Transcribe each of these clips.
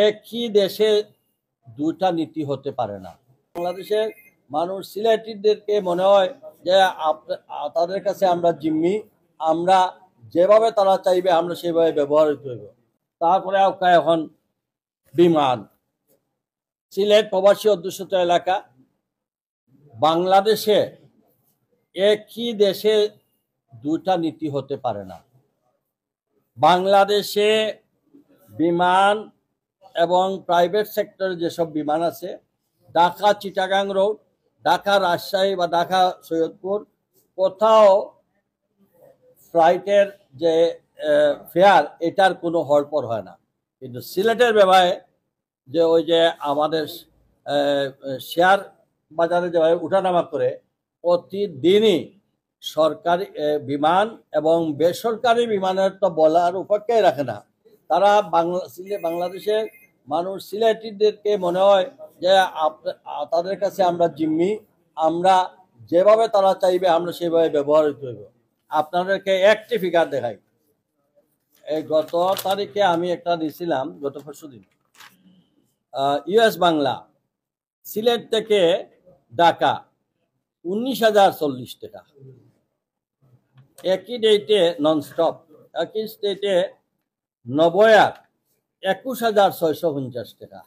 একই দেশে দুইটা নীতি হতে পারে না। বাংলাদেশের মানুষ সিলেটিদেরকে মনে হয় যে তাদের কাছে আমরা জিম্মি, আমরা যেভাবে তারা চাইবে আমরা সেভাবে ব্যবহৃত হইব। তারপরে এখন বিমান, সিলেট প্রবাসী অধ্যুষিত এলাকা, বাংলাদেশে একই দেশে দুইটা নীতি হতে পারে না। বাংলাদেশে বিমান এবং প্রাইভেট সেক্টরে যেসব বিমান আছে, ঢাকা চিটাগাং রোড, ঢাকা রাজশাহী বা ঢাকা সৈয়দপুর, কোথাও ফ্লাইটের যে ফেয়ার এটার কোনো হড়পড় হয় না। কিন্তু সিলেটের ব্যাপারে যে ওই যে আমাদের শেয়ার বাজারে যেভাবে উঠানামা করে প্রতিদিনই সরকারি বিমান এবং বেসরকারি বিমানের তো বলার উপেক্ষাই রাখে না। তারা বাংলাদেশের মানুষ সিলেটিদেরকে মনে হয় যে তাদের কাছে আমরা জিম্মি, আমরা যেভাবে তারা চাইবে আমরা সেভাবে ব্যবহৃত হইব। আপনাদেরকে একটি ফিগার দেখাই। এই গত তারিখে আমি একটা দিয়েছিলাম, গত পরশুদিন, ইউএস বাংলা সিলেট থেকে ঢাকা 19,040 টাকা, একই ডেটে ননস্টপ, একই ডেটে নবয়ার 21,650 টাকা,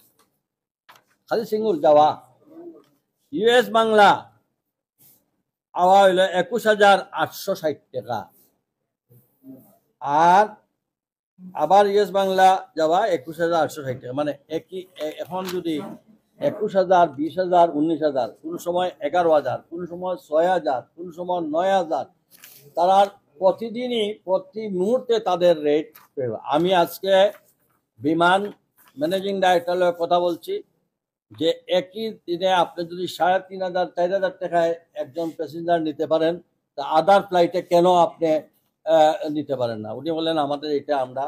খালি সিঙ্গুল যাওয়া। ইউএস বাংলা আওয়া হইল 21,860 টাকা, আর আবার ইউএস বাংলা যাওয়া 21,860 টাকা। মানে একই, এখন যদি 21,000, 20,000, 19,000, কোন সময় 11,000, কোন সময় 6,000, কোন সময় 9,000, তারা প্রতিদিনই প্রতি মুহূর্তে তাদের রেট। আমি আজকে বিমান ম্যানেজিং ডাইরেক্টরের কথা বলছি যে একই দিনে আপনি যদি 3,500, 4,000 টাকায় একজন প্যাসেঞ্জার নিতে পারেন, তা আদার ফ্লাইটে কেন আপনি নিতে পারেন না? উনি বললেন আমাদের এটা আমরা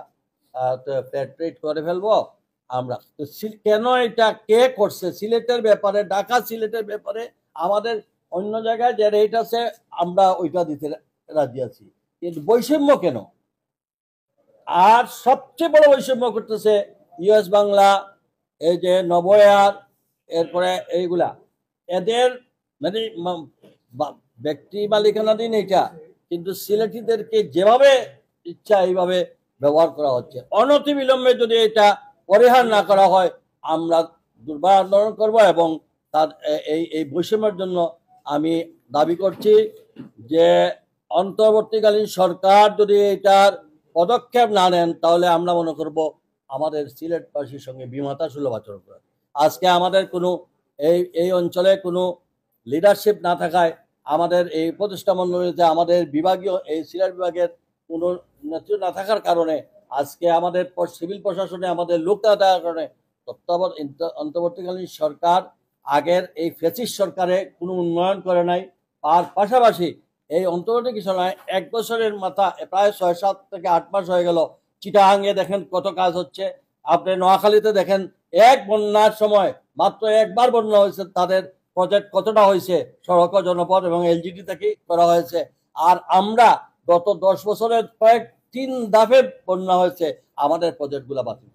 পেট্রেট করে ফেলবো। আমরা কেন এটা কে করছে? সিলেটের ব্যাপারে, ঢাকা সিলেটের ব্যাপারে আমাদের অন্য জায়গায় যে রেট আছে আমরা ওইটা দিতে রাজি আছি, কিন্তু বৈষম্য কেন? আর সবচেয়ে বড় বৈষম্য করতেছে ইউএস বাংলা, এই যে নবয়ার, এরপরে এইগুলা, এদের মানে ব্যক্তি মালিকানাধীন এটা, কিন্তু সিলেটিদেরকে যেভাবে ইচ্ছা এইভাবে ব্যবহার করা হচ্ছে। অনতিবিলম্বে যদি এটা পরিহার না করা হয় আমরা দুর্বার আন্দোলন করব। এবং তার এই বৈষম্যের জন্য আমি দাবি করছি যে অন্তর্বর্তীকালীন সরকার যদি এটার পদক্ষেপ না নেন তাহলে আমরা মনে করব আমাদের সিলেটবাসীর সঙ্গে বিমাতা সুলভ আচরণ করে। আজকে আমাদের কোনো এই অঞ্চলে কোনো লিডারশিপ না থাকায়, আমাদের এই প্রতিষ্ঠা মণ্ডলীতে আমাদের বিভাগীয় এই সিলেট বিভাগের কোনো নেতৃত্ব না থাকার কারণে আজকে আমাদের সিভিল প্রশাসনে আমাদের লোক না থাকার কারণে অন্তর্বর্তীকালীন সরকার আগের এই ফ্যাসিস্ট সরকারে কোনো উন্নয়ন করে নাই। আর পাশাপাশি এই অন্তর্বর্তী সময় 1 বছরের মাথা প্রায় 6-7 থেকে 8 মাস হয়ে গেল, চিটাগাঙে দেখেন কত কাজ হচ্ছে, আপনি নোয়াখালীতে দেখেন এক বন্যার সময় মাত্র একবার বন্যা হয়েছে, তাদের প্রজেক্ট কতটা হয়েছে, সড়ক, জনপদ এবং এলজিডি থেকে করা হয়েছে। আর আমরা গত 10 বছরের কয়েক 3 ধাপে বন্যা হয়েছে, আমাদের প্রজেক্টগুলো বাতিল।